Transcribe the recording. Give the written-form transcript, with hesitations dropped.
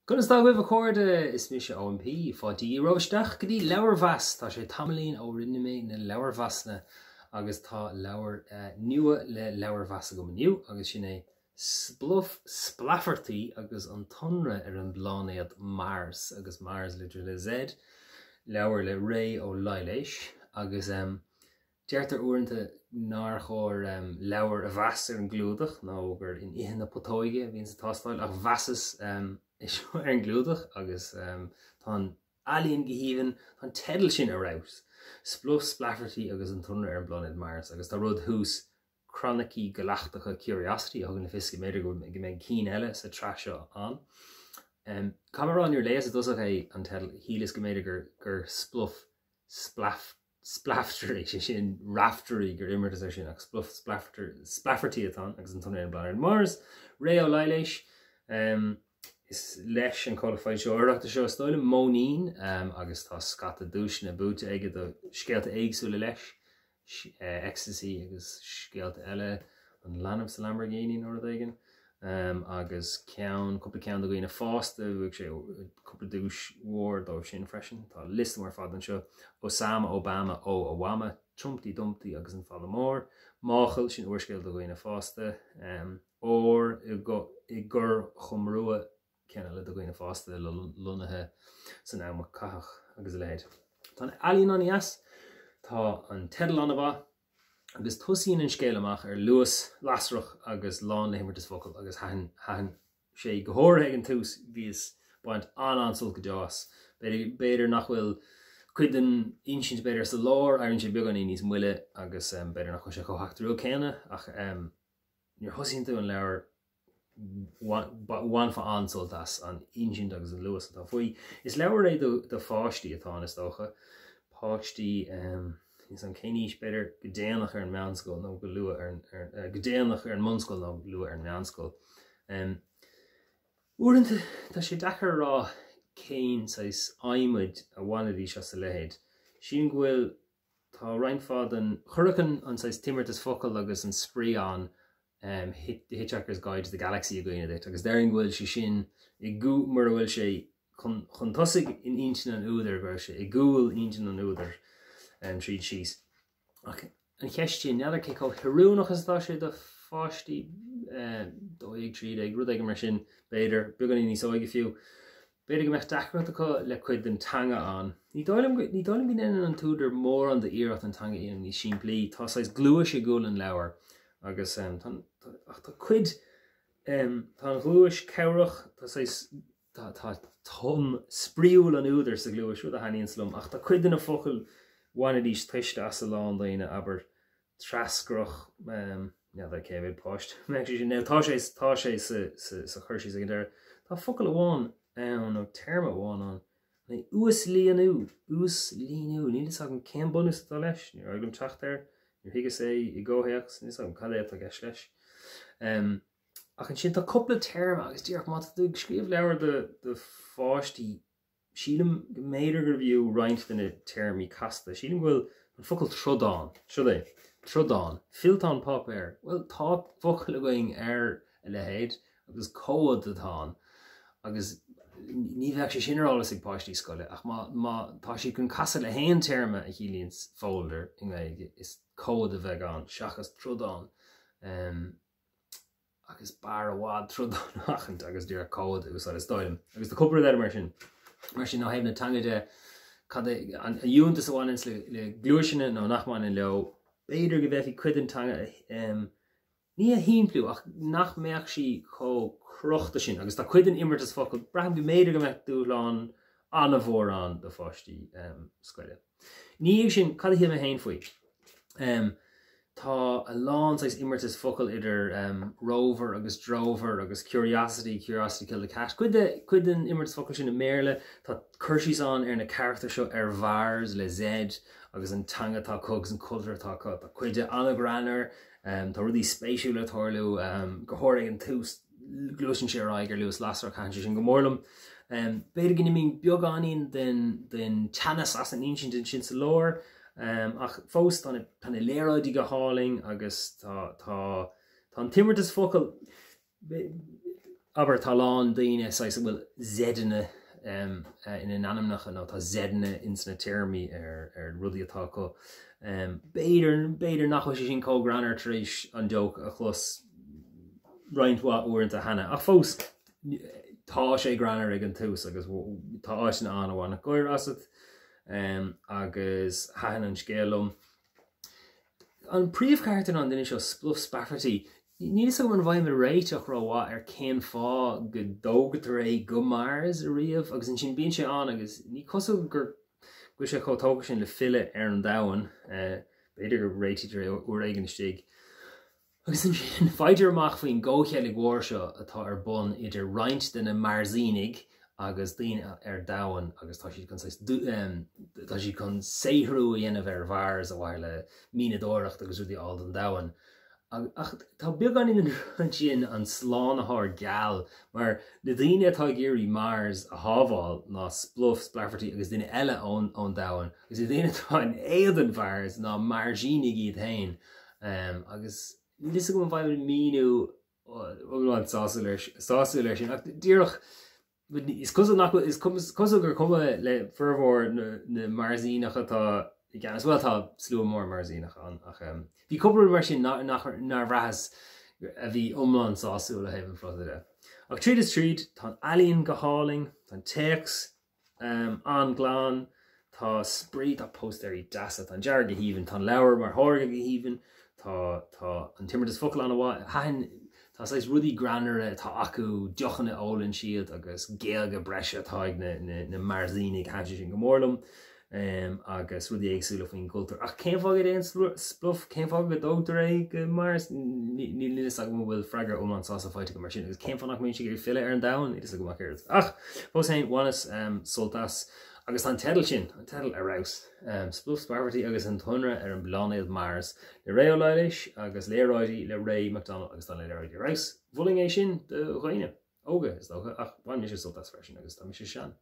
Gunas dá bh cóirde is mis OMP fátí roisteach go dtí Leabhar-mheas tá sé tamlín ó rinne mé na Leabhar-mheasna agus tá leabhar nua le Leabhar-mheas go nniu agus sin é Spluff Splaifeirtí agus an tIonradh ar an bPláinéad Marz agus Marz le Z leabhar le ré Ó Laighléis agus deartar uaireanta nar chóir leabhar a bheas ar an glúdach ná gur in ihe na potóige bhíonn sa tástáil ach bheasas is ar an glúdach agus tá alíonn go híomhann tá tedal sin a raibh Spluff Splaifeirtí agus an tIonradh ar an bPláinéad Marz agus tá rud thuas chronicí galachtacha curiosity a thugann na fiosca méidir go méid cín eile sa traseo an. Camerán ar léas a dosach é an tedal hílas go méidir gur Spluff Splaifeirtí sé sin raftarí gur immertas sin ach Spluff Splaifeirtí atá agus an tIonradh ar an bPláinéad Marz ré Ó Laighléis is leis an codified seoireachta seo stáile Móinín agus tá scata dúis na búta aige do scéalta éagsúla leis ecstasy agus scéalta eile an leanamh sa Lamborghini nóir aigen agus cúpla ceann do ghaoine fásta bhuaigh sé cúpla dúis mhór dó sin freisin tá list mar fad an seo Osama Obama ó Obama Trumpty Dumpty agus an fada mór máchail sin uairscéal do ghaoine fásta ór i gur chumrua cenne le do ghaoine fásta le lunathe san am cathach agus leid. Tá alíonn an as tá an tedal an bha agus tosaíonn an scéal amach ar luas lasrach agus lán le himmartas focail agus hain sé go háirthe an tús bhíos baint ansúil go deas. Beidir nach bhfuil cuid an insint beidir sa lár ar an sé beag an níos muile agus beidir nach chu sé chohachtú céine ach níor thosaíonn tú an leabhar bhain fa ansúil as an insint agus an luas atá faoi. Is leabhar é do fáistí atá is dócha páistí is an céníos beidir go déanach ar an meánscoil nó go lua ar go déanach ar an monscoil nó lua ar an meánscoil. Uaireanta tá sé dechar rá céin sais aimid a bhainadí se sa lehéad. Sin bhfuil tá reinfád an churachan an sais timmirtas focail agus an sprí an The Hitchhiker's Guide to the Galaxy a gcuine dit agus deirn bhfuil sé sin I gú mar bhfuil sé chun tosaigh in intin an údar bhfuil sé I gúil intin an údar tríd síos. An cheistí neadar cé có hirúnachas tá sé do fáistí dó ag tríd ag rud ag mar sin beidir beag an níos óige fiú. Beidir go meach dacrach acu le chuid den tanga an. Ní dóilm go inan an túidir mór an de iirecht an tanga inan ní sin blí tá sais glúis sé gúil an leabhar agus tá cuid tá an glúis ceirech tá tom spríúil an údar sa glúis ru a haíonn slum ach tá cuid in a focail bhainadís tuiste as sa lán daoine aber trascroch céhfuil páist tá sé sa chuirsí a d tá focail amháin nó terma amháin an na ús líonú ní is an céim bonus atá leis ní agam techt ar níor higus é I ggóthaíocht ní an cadéad a gceis leis. Ach an sin tá coppla terma agus dtíach má tú scríomh leabhar de fáistí sílim méidir gur bhíú roinnt den termí casta. Sílim bhfuil an focail trodáin, trodáin, filtán pop air. Well tá focail a going ar a lehéad agus cóad atá agus ní bheith sé sinrálas ag páistí scoile ach tá sí chun casa le héon terma a chilíonn folder is cód a bheith an seachas trodáin agus bar a bhád trodáin achant agus dúr cód agus is dóilm. Agus do cúpla mar sin ná hebh na tangaide an dúntas bhhainins le glúisina nó nachmáin in leo beidir go bheith cuid an tanga ní a híimplú ach nach meach sí có crochta sin agus tá cuid an immertas focail braham bhí méidir go meach dúláán anna bhór an do fáistí scoile. Ní sin cad hí a héin faoi. Tá a lán sais immertas focail idir rover agus drover agus curiosity kill the cat. Cuid an immertas focail sin na méle tá chuirsís an ar na charachtar seo ar bhars le Z agus an tanga tá cogs an cultúr tá cuide anagranar tá rudí spéisiú le thorlú go háir an tús glúisin sé gur luas lasar chan sin go mórlam. Beidir gine mín beagáín den teannas as an insint sin sa lór ach fós tána léráidí go háling agus tá an timmirtas focail aber talán daine sais bhfuil zedine in an anamnach nó tá zedine ins na termí rudí atá có. Beidir nach sé sin cógranar éis an joke a chlos roiintá uanta hena. Ach fós tá sé granar ag an tús agus tá áisina an bháinna goir asad agus hahan an scéalum. An príomhcartain an duine seo Spluff Splaifeirtí, ní is an bhaim réiteach ráhá céan fá go dógatar é go Marz a riamh agus an sin bíonn sé an agus ní cosú gur go sé chotóga sin le fille an dahan beidir go réitidir uair aigen stig. Agus an sin faidir amach faoin ggóchéala gháir seo atá ar bun idir roinnt den na Marzínig agus daoine dahan agus tá si chun séhrú a dhéanamh ar bhars a bhaile mínadóireacht agus rudí áil an dahan. Ach tá beag an in sin an sláán ath geal, mar na daoine atá géirí Marz a hábháil ná Spluff Splaifeirtí agus duine eile ón dahan, agus i daoine atá an éad an bhars ná Marzínig iad hain. Agus ní go bhaim míú ógáin sáú leis sin. Ach díreach is cosú gur cuma le fermhór na Marzínach atá as well tá slú mór Marzínach an ach bhí cupú mar sin nach bhreathas a bhí omláin sáú le hebh froide. Ach tríd is tríd tá alíonn go háling, tá teex an gláán, tá sprí tá postéirí deasa an dear go híhann, tá leabhar mar háirge go híhann, tá an timir is focail an bhá hain tá sais rudí granare tá acu deochanna ólann siad agus géalga breise atá ag na Marzínig haidir sin go mórlam agus rudí éagsúla faoin cultúr. Ach céim fágad éon Spluff, céim fágad dótar é go Marz ní línas ag bhfuil freigar ómán sása fáite go mar sin, agus céim fánach mén si gur fille ar an dahan, idir a go macéir. Ach, bós hain bhanas soltas agus an tedal sin, an tedal arás. Spluff Splaifeirtí agus an tIonradh ar an bPláinéad Marz. Le ré Ó Laighléis agus léráidí le ré McDonald agus an léráidí arás. Bhuling é sin de ghaine. Óga is dócha ach bhain mis soltas freisin agus tá mis sean.